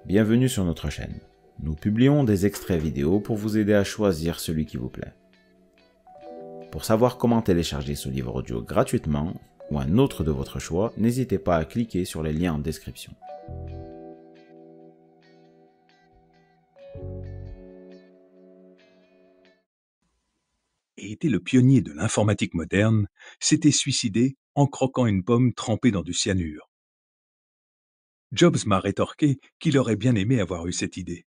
bienvenue sur notre chaîne. Nous publions des extraits vidéo pour vous aider à choisir celui qui vous plaît. Pour savoir comment télécharger ce livre audio gratuitement, ou un autre de votre choix, n'hésitez pas à cliquer sur les liens en description. Et était le pionnier de l'informatique moderne, s'était suicidé en croquant une pomme trempée dans du cyanure. Jobs m'a rétorqué qu'il aurait bien aimé avoir eu cette idée,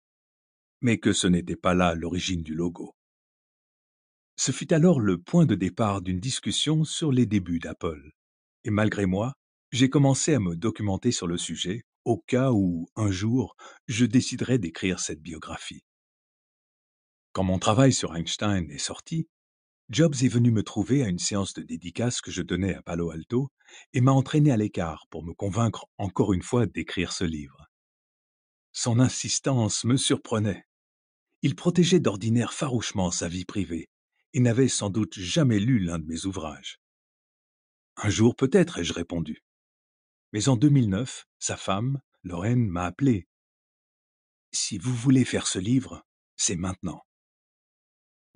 mais que ce n'était pas là l'origine du logo. Ce fut alors le point de départ d'une discussion sur les débuts d'Apple. Et malgré moi, j'ai commencé à me documenter sur le sujet, au cas où, un jour, je déciderais d'écrire cette biographie. Quand mon travail sur Einstein est sorti, Jobs est venu me trouver à une séance de dédicace que je donnais à Palo Alto et m'a entraîné à l'écart pour me convaincre encore une fois d'écrire ce livre. Son insistance me surprenait. Il protégeait d'ordinaire farouchement sa vie privée et n'avait sans doute jamais lu l'un de mes ouvrages. Un jour peut-être, ai-je répondu. Mais en 2009, sa femme, Lorraine, m'a appelé. Si vous voulez faire ce livre, c'est maintenant.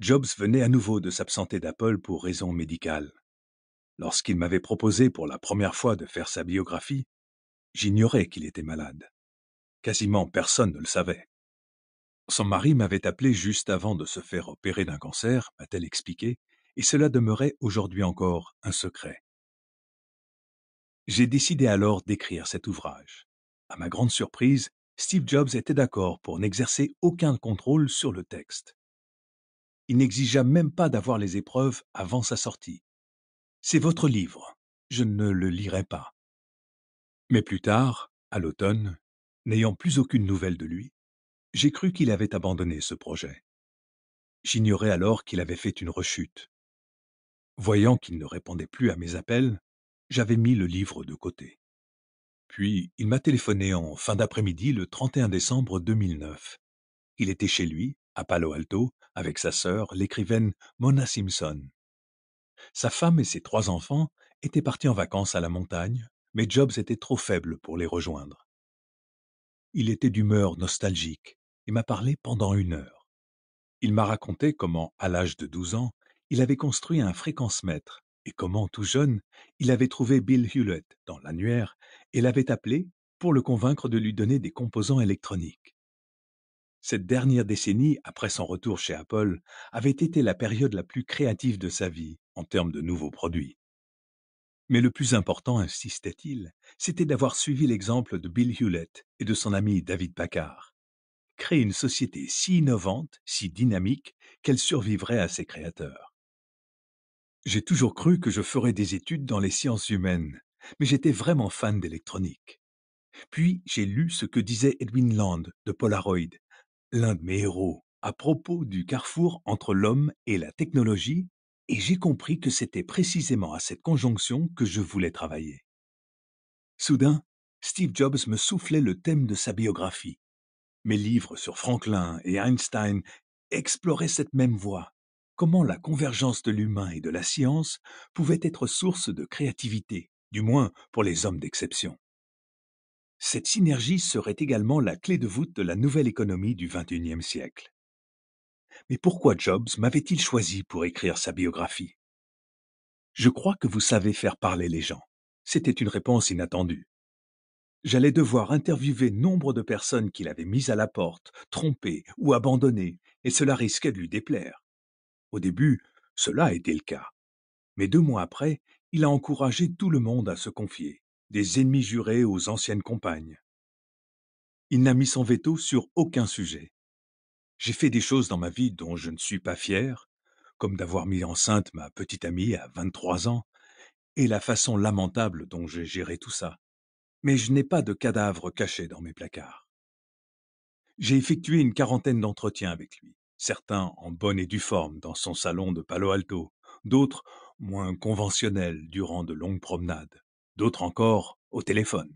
Jobs venait à nouveau de s'absenter d'Apple pour raisons médicales. Lorsqu'il m'avait proposé pour la première fois de faire sa biographie, j'ignorais qu'il était malade. Quasiment personne ne le savait. Son mari m'avait appelé juste avant de se faire opérer d'un cancer, m'a-t-elle expliqué, et cela demeurait aujourd'hui encore un secret. J'ai décidé alors d'écrire cet ouvrage. À ma grande surprise, Steve Jobs était d'accord pour n'exercer aucun contrôle sur le texte. Il n'exigea même pas d'avoir les épreuves avant sa sortie. C'est votre livre, je ne le lirai pas. Mais plus tard, à l'automne, n'ayant plus aucune nouvelle de lui, j'ai cru qu'il avait abandonné ce projet. J'ignorais alors qu'il avait fait une rechute. Voyant qu'il ne répondait plus à mes appels, j'avais mis le livre de côté. Puis, il m'a téléphoné en fin d'après-midi le 31 décembre 2009. Il était chez lui, à Palo Alto, avec sa sœur, l'écrivaine Mona Simpson. Sa femme et ses 3 enfants étaient partis en vacances à la montagne, mais Jobs était trop faible pour les rejoindre. Il était d'humeur nostalgique et m'a parlé pendant 1 heure. Il m'a raconté comment, à l'âge de 12 ans, il avait construit un fréquence-mètre et comment, tout jeune, il avait trouvé Bill Hewlett dans l'annuaire et l'avait appelé pour le convaincre de lui donner des composants électroniques. Cette dernière décennie, après son retour chez Apple, avait été la période la plus créative de sa vie en termes de nouveaux produits. Mais le plus important, insistait-il, c'était d'avoir suivi l'exemple de Bill Hewlett et de son ami David Packard. Créer une société si innovante, si dynamique, qu'elle survivrait à ses créateurs. J'ai toujours cru que je ferais des études dans les sciences humaines, mais j'étais vraiment fan d'électronique. Puis j'ai lu ce que disait Edwin Land de Polaroid, l'un de mes héros, à propos du carrefour entre l'homme et la technologie, et j'ai compris que c'était précisément à cette conjonction que je voulais travailler. Soudain, Steve Jobs me soufflait le thème de sa biographie. Mes livres sur Franklin et Einstein exploraient cette même voie. Comment la convergence de l'humain et de la science pouvait être source de créativité, du moins pour les hommes d'exception. Cette synergie serait également la clé de voûte de la nouvelle économie du XXIe siècle. Mais pourquoi Jobs m'avait-il choisi pour écrire sa biographie? Je crois que vous savez faire parler les gens. C'était une réponse inattendue. J'allais devoir interviewer nombre de personnes qu'il avait mises à la porte, trompées ou abandonnées, et cela risquait de lui déplaire. Au début, cela a été le cas. Mais 2 mois après, il a encouragé tout le monde à se confier, des ennemis jurés aux anciennes compagnes. Il n'a mis son veto sur aucun sujet. J'ai fait des choses dans ma vie dont je ne suis pas fier, comme d'avoir mis enceinte ma petite amie à 23 ans, et la façon lamentable dont j'ai géré tout ça. Mais je n'ai pas de cadavre caché dans mes placards. J'ai effectué une quarantaine d'entretiens avec lui, certains en bonne et due forme dans son salon de Palo Alto, d'autres moins conventionnels durant de longues promenades, d'autres encore au téléphone.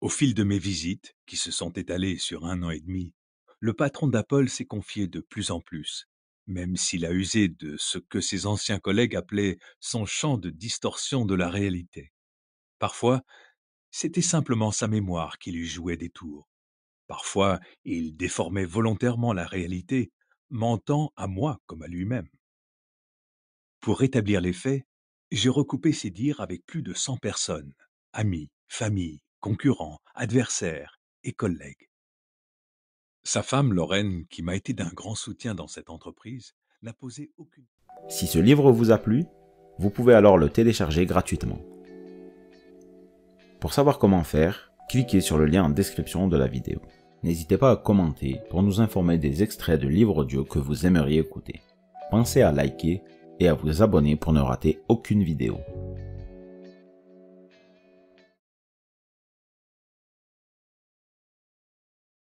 Au fil de mes visites, qui se sont étalées sur 1 an et demi, le patron d'Apple s'est confié de plus en plus, même s'il a usé de ce que ses anciens collègues appelaient son champ de distorsion de la réalité. Parfois, c'était simplement sa mémoire qui lui jouait des tours. Parfois, il déformait volontairement la réalité, mentant à moi comme à lui-même. Pour rétablir les faits, j'ai recoupé ses dires avec plus de 100 personnes, amis, famille, concurrents, adversaires et collègues. Sa femme, Lorraine, qui m'a été d'un grand soutien dans cette entreprise, n'a posé aucune... Si ce livre vous a plu, vous pouvez alors le télécharger gratuitement. Pour savoir comment faire, cliquez sur le lien en description de la vidéo. N'hésitez pas à commenter pour nous informer des extraits de livres audio que vous aimeriez écouter. Pensez à liker et à vous abonner pour ne rater aucune vidéo.